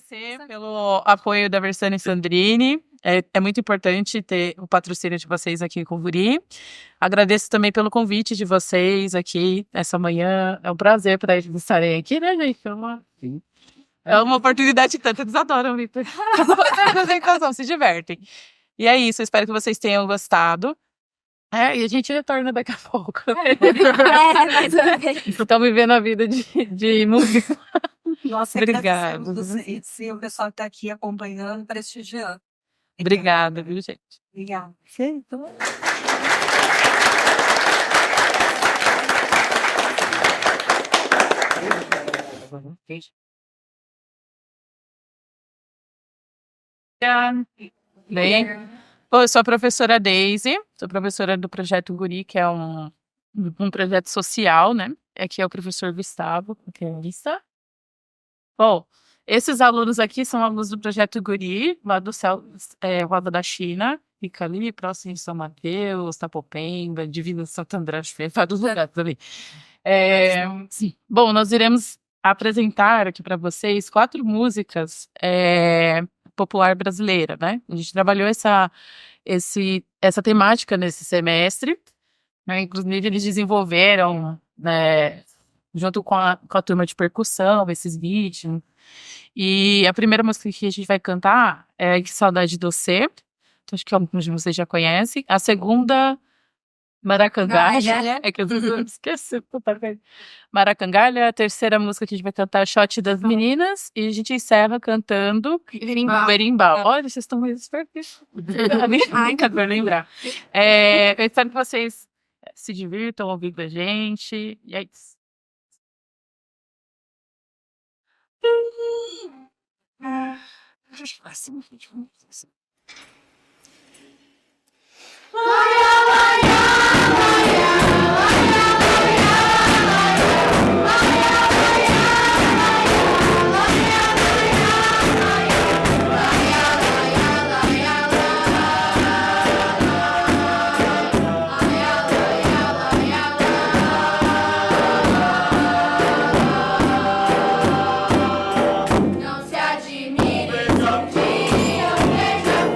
agradecer pelo apoio da Bersani Sandrini. É muito importante ter o patrocínio de vocês aqui com o Guri. Agradeço também pelo convite de vocês aqui essa manhã. É um prazer para eles estarem aqui, né, gente? É uma oportunidade tanta, eles adoram, Vitor. Se divertem. E é isso, eu espero que vocês tenham gostado. E a gente retorna daqui a pouco. Estão vivendo a vida de música. Nossa, Obrigada. Se o pessoal está aqui acompanhando, prestigiando. Obrigada, viu, gente? Obrigada. Bem, eu sou a professora Daisy, sou professora do Projeto Guri, que é um projeto social, né? Aqui é o professor Gustavo, que é lista. Bom, esses alunos aqui são alunos do Projeto Guri, lá do céu, Roda da China, fica ali próximo de São Mateus, Tapopemba, Divino Santo André, vários lugares ali. Bom, nós iremos apresentar aqui para vocês 4 músicas popular brasileira, né? A gente trabalhou essa temática nesse semestre, né? Inclusive eles desenvolveram, né, junto com a turma de percussão, esses ritmos. E a primeira música que a gente vai cantar é Que Saudade de Você, então, acho que alguns de vocês já conhecem. A segunda, Maracangalha, que eu esqueci. Maracangalha. A terceira música que a gente vai cantar é Shot das Meninas. E a gente encerra cantando Berimbau. Olha, vocês estão meio espertos. Nunca vou lembrar. Eu espero que vocês se divirtam ouvindo a gente. E é isso. Não se admire se um dia eu vejo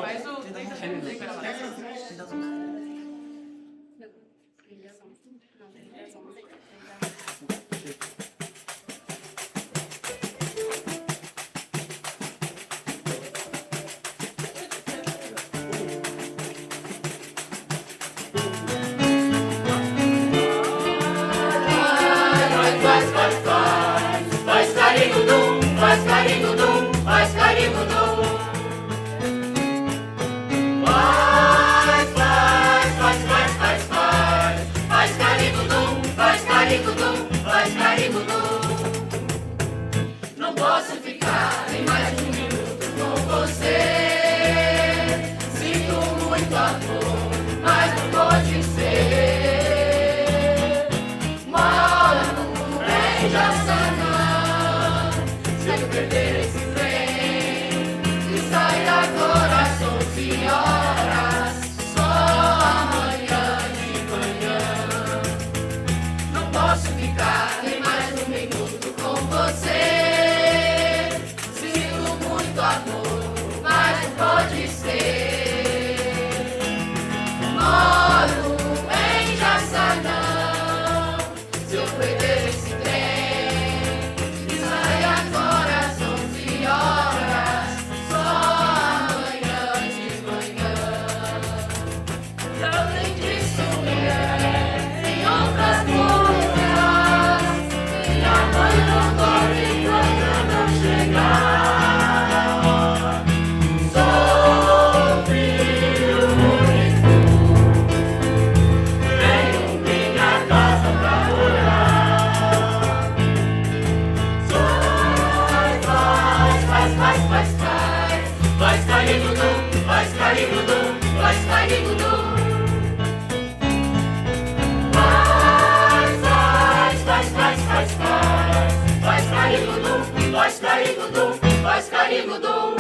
Faz carinho-dum, faz carinho-dum, faz carinho-dum. Faz carinho-dum, faz carinho-dum, faz carinho-dum. Não posso ficar nem mais de um minuto com você. Sinto muito amor, mas não pode ser. Moro no trem de Assanã. Se eu perder esse trem e sair agora às 11 horas, só amanhã de manhã. Não posso ficar nem mais um minuto com você. Sinto muito amor, mas não pode ser. Moro em Jaçanã. Se eu perder esse trem e sair agora às 11 horas, só amanhã de manhã. Além disso, mulher, tem outras coisas. Minha mãe não dorme enquanto eu não chegar. Sou filho único, venho minha casa pra morar. Faz carinho-dum, faz carinho-dum, faz carinho-dum. Faz carinho-dum, faz carinho-dum, faz carinho-dum.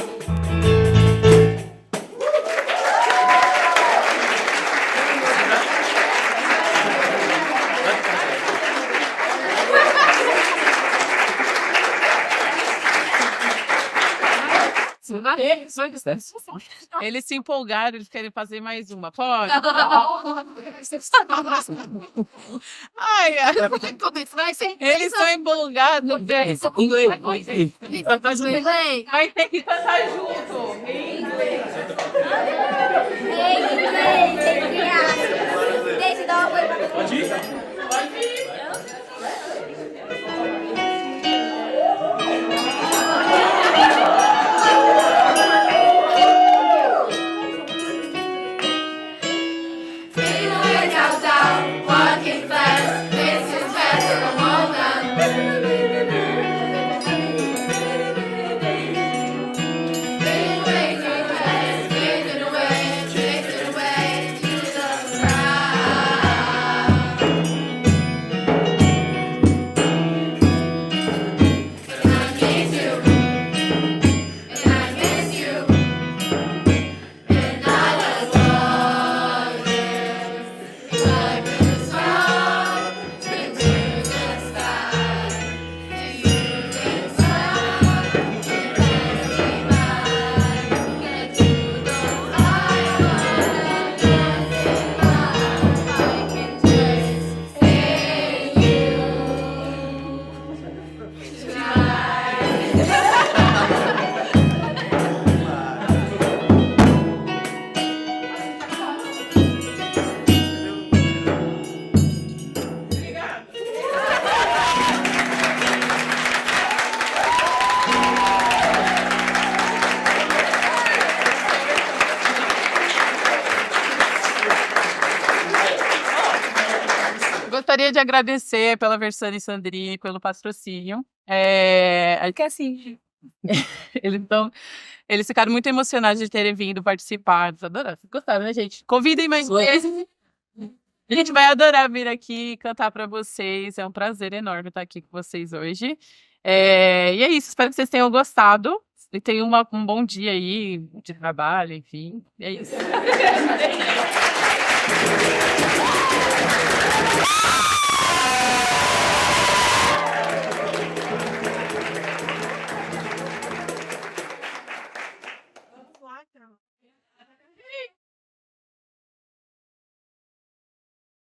Eles se empolgaram, eles querem fazer mais uma. Pode? Ai, ai. Eles estão empolgados. Vai ter que cantar junto. Em inglês. Pode ir? Pode ir. Walking fast, this is fast in the moment. Fade away, fading away, drifting away to the crowd. And I miss you, and I miss you, and I was wondering. Like the sun into the sky, you can sound it every night. Get to the high one, I can just stay you Gostaria de agradecer pela Versani Sandrini, pelo patrocínio. Que assim, Eles ficaram muito emocionados de terem vindo participar. Eles adoraram. Gostaram, né, gente? Convidem mais vezes. A gente vai adorar vir aqui cantar para vocês. É um prazer enorme estar aqui com vocês hoje. E é isso. Espero que vocês tenham gostado. E tenham um bom dia aí de trabalho, enfim. É isso.